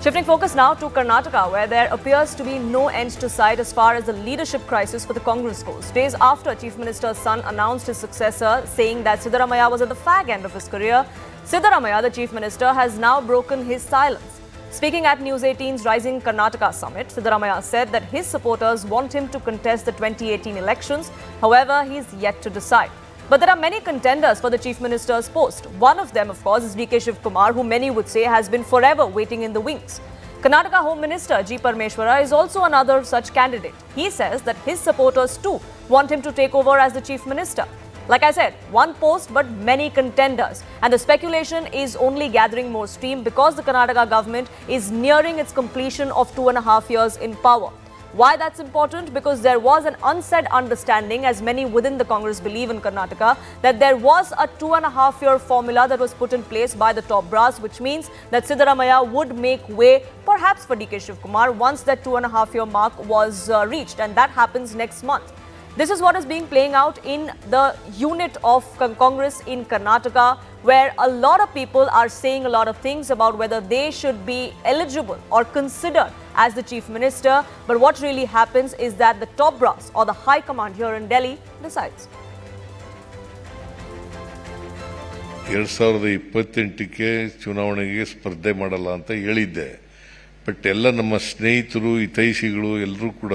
Shifting focus now to Karnataka, where there appears to be no end to sight as far as the leadership crisis for the Congress goes. Days after Chief Minister's son announced his successor, saying that Siddaramaiah was at the fag end of his career, Siddaramaiah, the Chief Minister, has now broken his silence. Speaking at News 18's Rising Karnataka Summit, Siddaramaiah said that his supporters want him to contest the 2018 elections. However, he is yet to decide. But there are many contenders for the Chief Minister's post. One of them, of course, is DK Shivkumar, who many would say has been forever waiting in the wings. Karnataka Home Minister G. Parmeshwara is also another such candidate. He says that his supporters too want him to take over as the Chief Minister. Like I said, one post but many contenders. And the speculation is only gathering more steam because the Karnataka government is nearing its completion of 2.5 years in power. Why that's important? Because there was an unsaid understanding, as many within the Congress believe in Karnataka, that there was a 2.5-year formula that was put in place by the top brass, which means that Siddaramaiah would make way perhaps for DK Shivkumar once that 2.5-year mark was reached, and that happens next month. This is what is playing out in the unit of Congress in Karnataka, where a lot of people are saying a lot of things about whether they should be eligible or considered as the Chief Minister. But what really happens is that the top brass or the High Command here in Delhi decides. 2028ಕ್ಕೆ ಚುನಾವಣೆಗೆ ಸ್ಪರ್ಧೆ ಮಾಡಲ್ಲ ಅಂತ ಹೇಳಿದ್ದೆ. But ಎಲ್ಲ ನಮ್ಮ ಸ್ನೇಹಿತರು ಹಿತೈಷಿಗಳು ಎಲ್ಲರೂ ಕೂಡ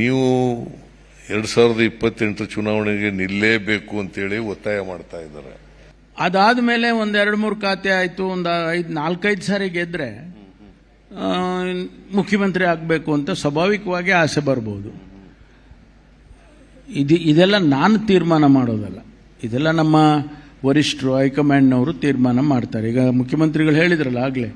ನೀವು 2028 ಚುನಾವಣೆಗೆ ನಿಲ್ಲೇಬೇಕು ಅಂತೇಳಿ ಒತ್ತಾಯ ಮಾಡ್ತಾ ಇದ್ದಾರೆ. ಅದಾದ್ಮೇಲೆ ಒಂದ್ 2-3 ಖಾತೆ ಆಯ್ತು, ಒಂದು 4-5 ಸಾರಿ ಗೆದ್ರೆ ಮುಖ್ಯಮಂತ್ರಿ ಆಗಬೇಕು ಅಂತ ಸ್ವಾಭಾವಿಕವಾಗಿ ಆಸೆ ಬರಬಹುದು. ಇದೆಲ್ಲ ನಾನು ತೀರ್ಮಾನ ಮಾಡೋದಲ್ಲ, ಇದೆಲ್ಲ ನಮ್ಮ ವರಿಷ್ಠರು ಹೈಕಮಾಂಡ್ನವರು ತೀರ್ಮಾನ ಮಾಡ್ತಾರೆ. ಈಗ ಮುಖ್ಯಮಂತ್ರಿಗಳು ಹೇಳಿದ್ರಲ್ಲ ಆಗ್ಲೇ.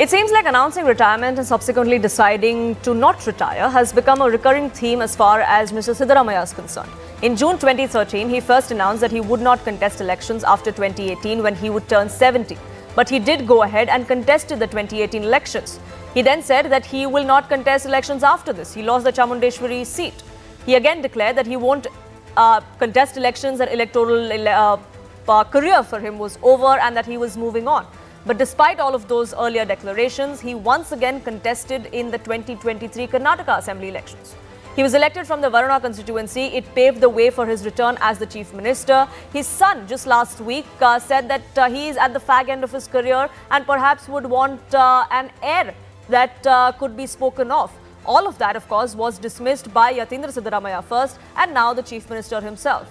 It seems like announcing retirement and subsequently deciding to not retire has become a recurring theme as far as Mr. Siddaramaiah is concerned. In June 2013, he first announced that he would not contest elections after 2018 when he would turn 70. But he did go ahead and contested the 2018 elections. He then said that he will not contest elections after this. He lost the Chamundeshwari seat. He again declared that he won't contest elections, that electoral career for him was over and that he was moving on. But despite all of those earlier declarations, he once again contested in the 2023 Karnataka Assembly elections. He was elected from the Varuna constituency. It paved the way for his return as the Chief Minister. His son just last week said that he is at the fag end of his career and perhaps would want an heir that could be spoken of. All of that, of course, was dismissed by Yathindra Siddaramaiah first and now the Chief Minister himself.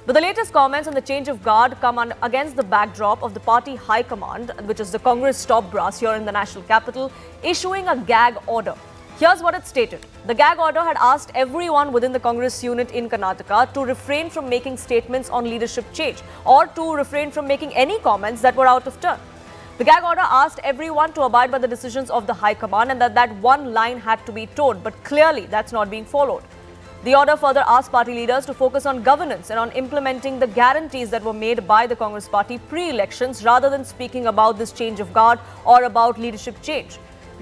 But the latest comments on the change of guard come against the backdrop of the party High Command, which is the Congress top brass here in the national capital, issuing a gag order. Here's what it stated. The gag order had asked everyone within the Congress unit in Karnataka to refrain from making statements on leadership change or to refrain from making any comments that were out of turn. The gag order asked everyone to abide by the decisions of the High Command and that one line had to be told, but clearly that's not being followed. The order further asked party leaders to focus on governance and on implementing the guarantees that were made by the Congress party pre-elections rather than speaking about this change of guard or about leadership change.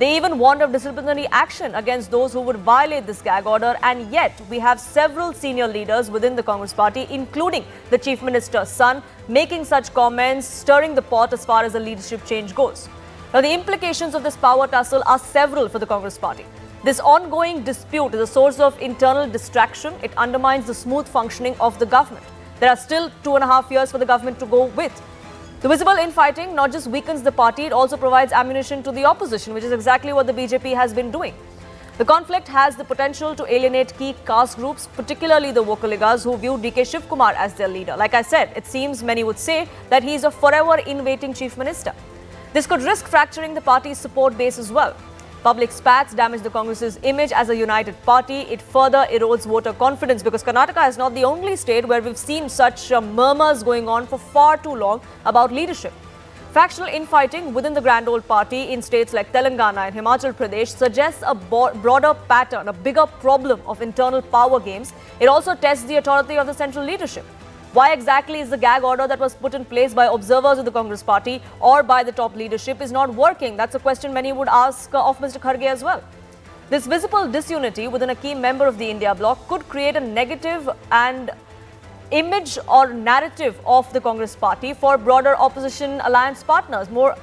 They even warned of disciplinary action against those who would violate this gag order, and yet we have several senior leaders within the Congress party, including the Chief Minister's son, making such comments, stirring the pot as far as the leadership change goes. Now, the implications of this power tussle are several for the Congress party. This ongoing dispute is a source of internal distraction. It undermines the smooth functioning of the government. There are still 2.5 years for the government to go with. The visible infighting not just weakens the party, it also provides ammunition to the opposition, which is exactly what the BJP has been doing. The conflict has the potential to alienate key caste groups, particularly the Vokaligas, who view DK Shivkumar as their leader. Like I said, it seems many would say that he is a forever in-waiting Chief Minister. This could risk fracturing the party's support base as well. Public spats damage the Congress's image as a united party. It further erodes voter confidence because Karnataka is not the only state where we've seen such murmurs going on for far too long about leadership. Factional infighting within the grand old party in states like Telangana and Himachal Pradesh suggests a broader pattern, a bigger problem of internal power games. It also tests the authority of the central leadership. Why exactly is the gag order that was put in place by observers of the Congress party or by the top leadership is not working? That's a question many would ask of Mr. Kharge as well. This visible disunity within a key member of the India bloc could create a negative and image or narrative of the Congress party for broader opposition alliance partners. More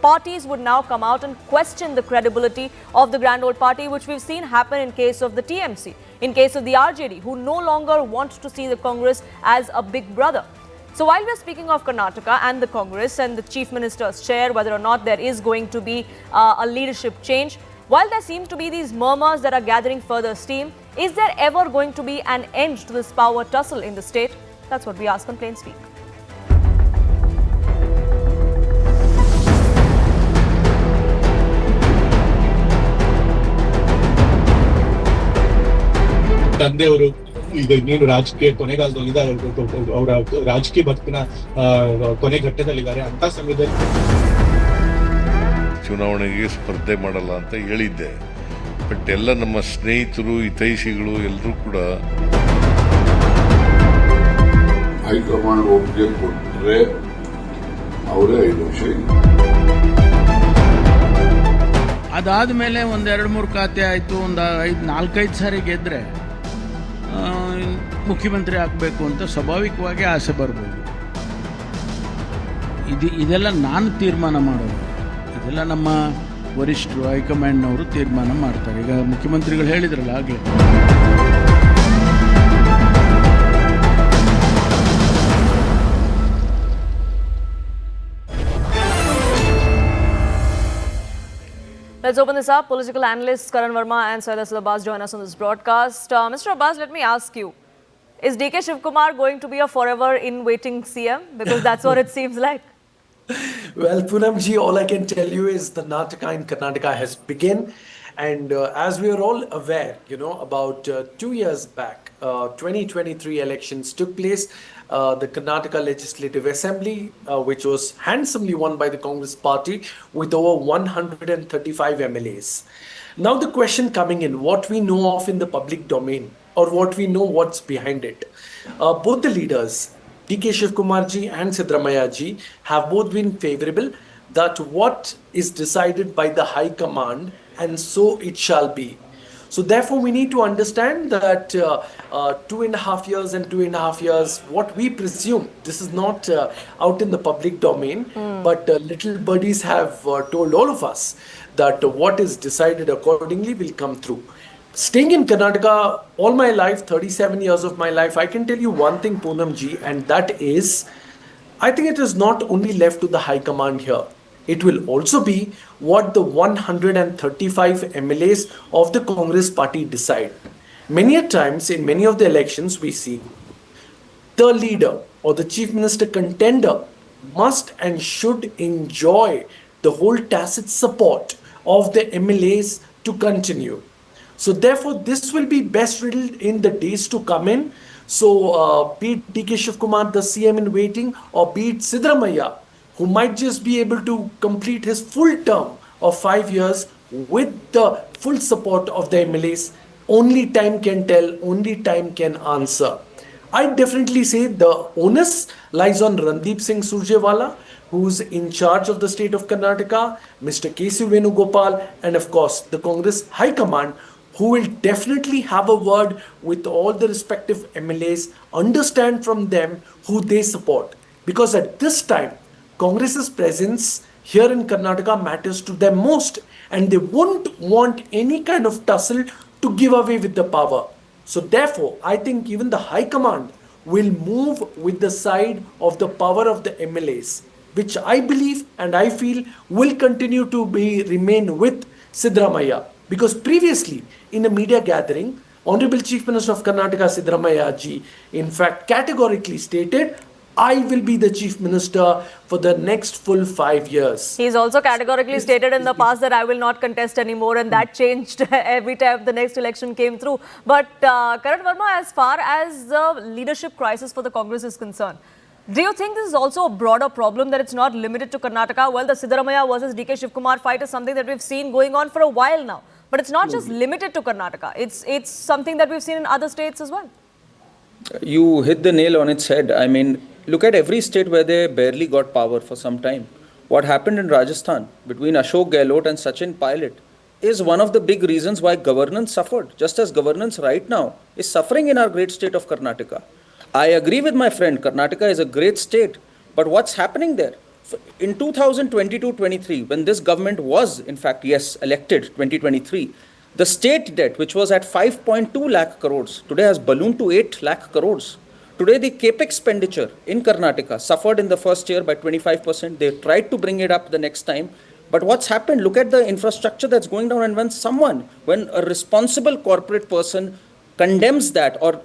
parties would now come out and question the credibility of the grand old party, which we've seen happen in case of the TMC, in case of the RJD, who no longer want to see the Congress as a big brother. So while we're speaking of Karnataka and the Congress and the Chief Minister's chair, whether or not there is going to be a leadership change, while there seems to be these murmurs that are gathering further steam, is there ever going to be an end to this power tussle in the state? That's what we ask on Plain Speak. ತಂದೆಯವರು ಈಗ ಇನ್ನೇನು ರಾಜಕೀಯ ಕೊನೆಗಾಲದಲ್ಲಿದ್ದಾರೆ, ಅವರ ರಾಜಕೀಯ ಬದುಕಿನ ಕೊನೆ ಘಟ್ಟದಲ್ಲಿದ್ದಾರೆ. ಅಂತ ಸಮಯದಲ್ಲಿ ಚುನಾವಣೆಗೆ ಸ್ಪರ್ಧೆ ಮಾಡಲ್ಲ ಅಂತ ಹೇಳಿದ್ದೆ. ಬಟ್ ಎಲ್ಲ ನಮ್ಮ ಸ್ನೇಹಿತರು, ಹಿತೈಷಿಗಳು ಎಲ್ಲರೂ ಕೂಡ ಹೈಕಮಾಂಡ್ ಒಪ್ಪಿಗೆ ಕೊಟ್ಟರೆ ಅವರೇ 5 ವರ್ಷ. ಅದಾದ ಮೇಲೆ ಒಂದು 2-3 ಖಾತೆ ಆಯಿತು, ಒಂದು 4-5 ಸಾರಿ ಗೆದ್ದರೆ ಮುಖ್ಯಮಂತ್ರಿ ಆಗಬೇಕು ಅಂತ ಸ್ವಾಭಾವಿಕವಾಗಿ ಆಸೆ ಬರ್ಬೋದು. ಇದೆಲ್ಲ ನಾನು ತೀರ್ಮಾನ ಮಾಡೋದು, ಇದೆಲ್ಲ ನಮ್ಮ ವರಿಷ್ಠರು ಹೈಕಮಾಂಡ್ನವರು ತೀರ್ಮಾನ ಮಾಡ್ತಾರೆ. ಈಗ ಮುಖ್ಯಮಂತ್ರಿಗಳು ಹೇಳಿದ್ರಲ್ಲ ಆಗಲೇ. Let's open this up. Political analysts Karan Verma and Syed Abbas join us on this broadcast. Mr. Abbas, let me ask you, is DK Shivkumar going to be a forever in waiting CM? Because that's what it seems like. Well, Poonamji, all I can tell you is the Nataka in Karnataka has begun. And as we are all aware, about 2 years back, 2023 elections took place. The Karnataka Legislative Assembly, which was handsomely won by the Congress party with over 135 MLAs. Now the question coming in, what we know of in the public domain or what we know what's behind it. Both the leaders, DK Shivkumar ji and Siddaramaiah ji, have both been favorable that what is decided by the High Command and so it shall be. So therefore, we need to understand that 2.5 years and 2.5 years, what we presume, this is not out in the public domain, but little birdies have told all of us that what is decided accordingly will come through. Staying in Karnataka all my life, 37 years of my life, I can tell you one thing, Poonam ji, and that is, I think it is not only left to the High Command here. It will also be what the 135 MLAs of the Congress party decide. Many a times in many of the elections we see the leader or the chief minister contender must and should enjoy the whole tacit support of the MLAs to continue. So therefore this will be best riddled in the days to come in. So be it DK Shivkumar, the CM in waiting, or be it Siddaramaiah, who might just be able to complete his full term of 5 years with the full support of the MLAs. Only time can tell, only time can answer. I definitely say the onus lies on Randeep Singh Surjewala, who's in charge of the state of Karnataka, Mr. K.C. Venugopal, and of course the Congress High Command, who will definitely have a word with all the respective MLAs, understand from them who they support. Because at this time, Congress's presence here in Karnataka matters to them most, and they won't want any kind of tussle to give away with the power. So therefore, I think even the High Command will move with the side of the power of the MLAs, which I believe and I feel will continue to remain with Siddaramaiah. Because previously, in a media gathering, Honorable Chief Minister of Karnataka Siddaramaiah ji, in fact, categorically stated, I will be the Chief Minister for the next full 5 years. He's also categorically stated in the past that I will not contest anymore, and that changed every time the next election came through. But Karan Verma, as far as the leadership crisis for the Congress is concerned, do you think this is also a broader problem, that it's not limited to Karnataka? Well, the Siddaramaiah versus DK Shivkumar fight is something that we've seen going on for a while now. But it's not just limited to Karnataka. It's something that we've seen in other states as well. You hit the nail on its head. I mean, look at every state where they barely got power for some time. What happened in Rajasthan between Ashok Gehlot and Sachin Pilot is one of the big reasons why governance suffered, just as governance right now is suffering in our great state of Karnataka. I agree with my friend, Karnataka is a great state, but what's happening there? In 2022-23, when this government was, in fact, yes, elected, 2023, the state debt, which was at 5.2 lakh crores, today has ballooned to 8 lakh crores. Today, the capex expenditure in Karnataka suffered in the first year by 25%. They tried to bring it up the next time. But what's happened? Look at the infrastructure that's going down. And when a responsible corporate person condemns that or,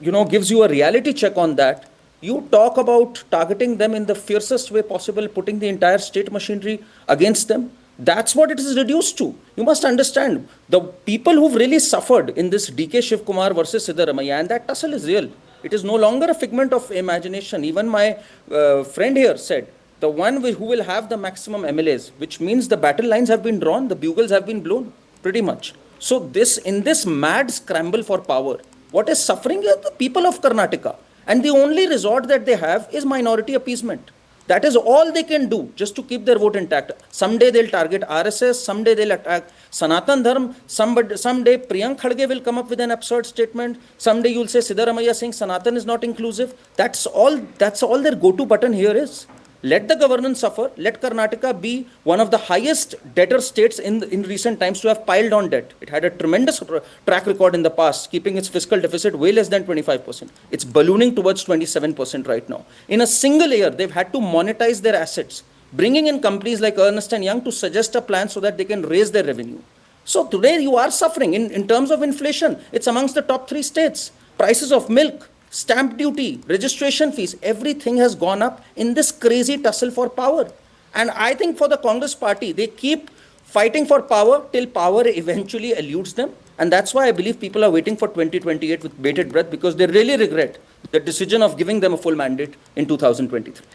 gives you a reality check on that, you talk about targeting them in the fiercest way possible, putting the entire state machinery against them. That's what it is reduced to. You must understand, the people who've really suffered in this DK Shivkumar versus Siddaramaiah, and that tussle is real. It is no longer a figment of imagination. Even my friend here said, the one who will have the maximum MLAs, which means the battle lines have been drawn, the bugles have been blown, pretty much. So in this mad scramble for power, what is suffering is the people of Karnataka. And the only resort that they have is minority appeasement. That is all they can do just to keep their vote intact. Someday they'll target RSS, someday they'll attack Sanatan Dharma, someday Priyank Khadge will come up with an absurd statement, someday you'll say Siddaramaiah saying Sanatan is not inclusive. That's all their go-to button here is. Let the governance suffer, let Karnataka be one of the highest debtor states in recent times to have piled on debt. It had a tremendous track record in the past, keeping its fiscal deficit way less than 25%. It's ballooning towards 27% right now. In a single year, they've had to monetize their assets, bringing in companies like Ernst & Young to suggest a plan so that they can raise their revenue. So today you are suffering in terms of inflation. It's amongst the top 3 states. Prices of milk, stamp duty, registration fees, everything has gone up in this crazy tussle for power. And I think for the Congress party, they keep fighting for power till power eventually eludes them. And that's why I believe people are waiting for 2028 with bated breath, because they really regret the decision of giving them a full mandate in 2023.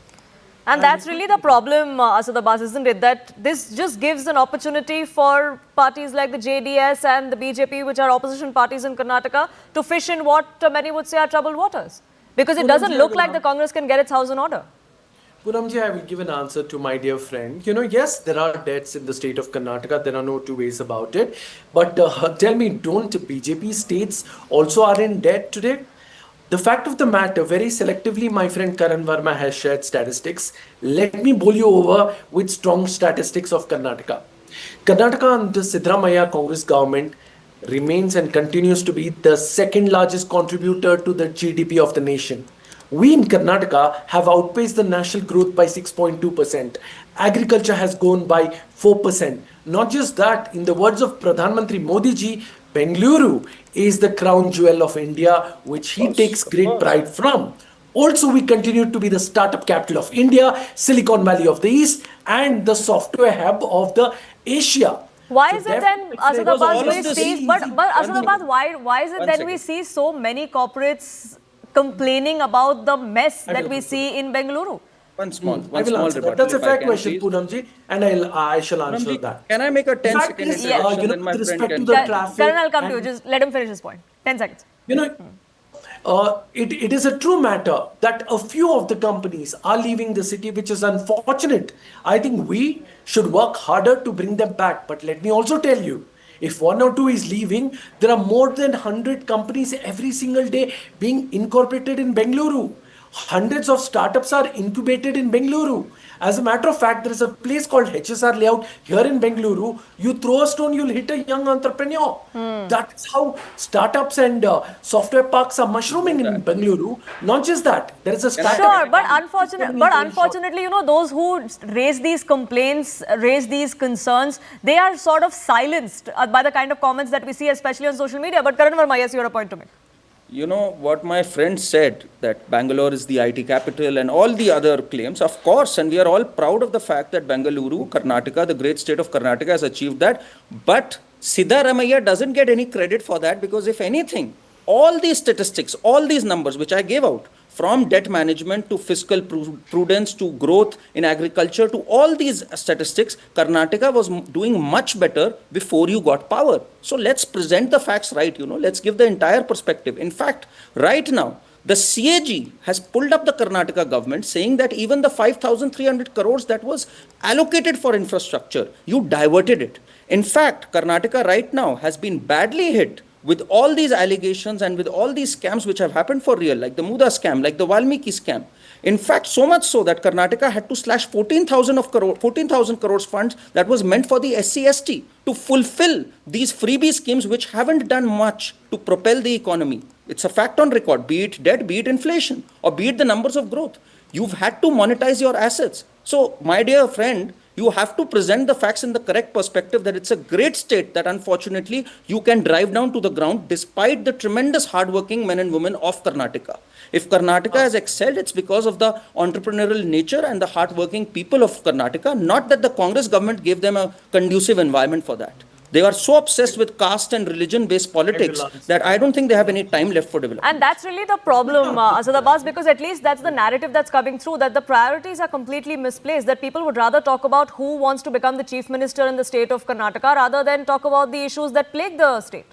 And that's really the problem, Asad Abbas, isn't it? That this just gives an opportunity for parties like the JDS and the BJP, which are opposition parties in Karnataka, to fish in what many would say are troubled waters. Because it doesn't look like the Congress can get its house in order. Poonamji, I will give an answer to my dear friend. Yes, there are debts in the state of Karnataka. There are no two ways about it. But tell me, don't BJP states also are in debt today? The fact of the matter, very selectively, my friend Karan Verma has shared statistics. Let me bowl you over with strong statistics of Karnataka. Karnataka under Siddaramaiah Congress government remains and continues to be the second largest contributor to the GDP of the nation. We in Karnataka have outpaced the national growth by 6.2%. Agriculture has grown by 4%. Not just that, in the words of Pradhan Mantri Modi ji, Bengaluru is the crown jewel of India, which he takes great pride from. Also, we continue to be the startup capital of India, Silicon Valley of the East, and the software hub of the Asia. Why is it then, Asad Abbas, why is it then we see so many corporates complaining about the mess that we see in Bengaluru? One small rebuttal. That's a fair question, Poonamji, and I shall answer that. Can I make a 10-second introduction? Then my friend can. Karan, I'll come to you. Just let him finish his point. 10 seconds. It is a true matter that a few of the companies are leaving the city, which is unfortunate. I think we should work harder to bring them back. But let me also tell you, if one or two is leaving, there are more than 100 companies every single day being incorporated in Bengaluru. Hundreds of startups are incubated in Bengaluru. As a matter of fact, there is a place called HSR Layout here in Bengaluru. You throw a stone, you'll hit a young entrepreneur. That's how startups and software parks are mushrooming in Bengaluru. Not just that, there is a startup. Sure, but unfortunately, those who raise these complaints, raise these concerns, they are sort of silenced by the kind of comments that we see, especially on social media. But Karan Verma, yes, you have a point to make. You know what my friend said, that Bangalore is the IT capital and all the other claims, of course, and we are all proud of the fact that Bengaluru, Karnataka, the great state of Karnataka has achieved that. But Siddaramaiah doesn't get any credit for that, because if anything, all these statistics, all these numbers which I gave out, from debt management to fiscal prudence to growth in agriculture to all these statistics, Karnataka was doing much better before you got power. So let's present the facts right, let's give the entire perspective. In fact, right now, the CAG has pulled up the Karnataka government saying that even the 5,300 crores that was allocated for infrastructure, you diverted it. In fact, Karnataka right now has been badly hit with all these allegations and with all these scams which have happened for real, like the Muda scam, like the Valmiki scam. In fact, so much so that Karnataka had to slash 14,000 crores funds that was meant for the SC/ST to fulfill these freebie schemes which haven't done much to propel the economy. It's a fact on record, be it debt, be it inflation, or be it the numbers of growth. You've had to monetize your assets. So, my dear friend, you have to present the facts in the correct perspective that it's a great state that unfortunately you can drive down to the ground despite the tremendous hardworking men and women of Karnataka. If Karnataka has excelled, it's because of the entrepreneurial nature and the hardworking people of Karnataka, not that the Congress government gave them a conducive environment for that. They are so obsessed with caste and religion-based politics that I don't think they have any time left for development. And that's really the problem, Asad Abbas, because at least that's the narrative that's coming through, that the priorities are completely misplaced, that people would rather talk about who wants to become the chief minister in the state of Karnataka rather than talk about the issues that plague the state.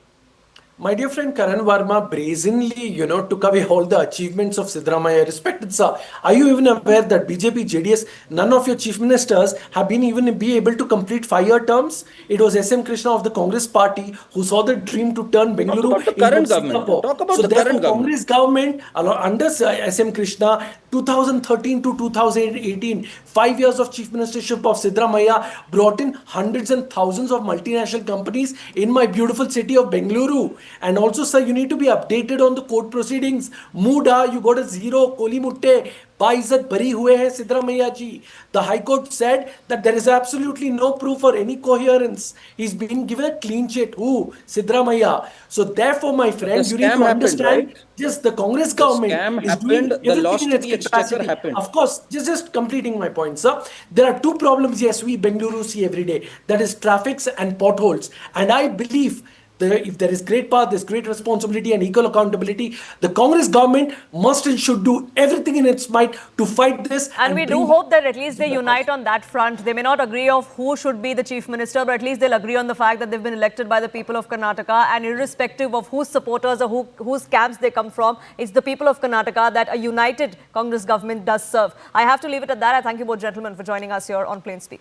My dear friend Karan Verma brazenly, took away all the achievements of Siddaramaiah. Respected sir, are you even aware that BJP, JDS, none of your chief ministers have been able to complete 5-year terms? It was SM Krishna of the Congress party who saw the dream to turn Bengaluru Talk about the current into government. Singapore. Talk about so the therefore, current government. Congress government under SM Krishna, 2013 to 2018, 5 years of chief ministership of Siddaramaiah brought in hundreds and thousands of multinational companies in my beautiful city of Bengaluru. And also, sir, you need to be updated on the court proceedings. Muda, you got a 0. Koli Mutte, Baizat Bari Hue Hai Siddaramaiah ji. The High Court said that there is absolutely no proof or any coherence. He's been given a clean sheet. Who? Siddaramaiah. So therefore, my friend, you need to understand, right? just the Congress government scam is happened, doing the everything loss in to its the exchequer capacity. happened. Of course, just completing my point, sir. There are two problems, yes, we Bengaluru see every day. That is traffics and potholes. And I believe if there is great power, there's great responsibility and equal accountability. The Congress government must and should do everything in its might to fight this. And we do hope that at least they unite on that front. They may not agree of who should be the chief minister, but at least they'll agree on the fact that they've been elected by the people of Karnataka, and irrespective of whose supporters or whose camps they come from, it's the people of Karnataka that a united Congress government does serve. I have to leave it at that. I thank you both gentlemen for joining us here on Plain Speak.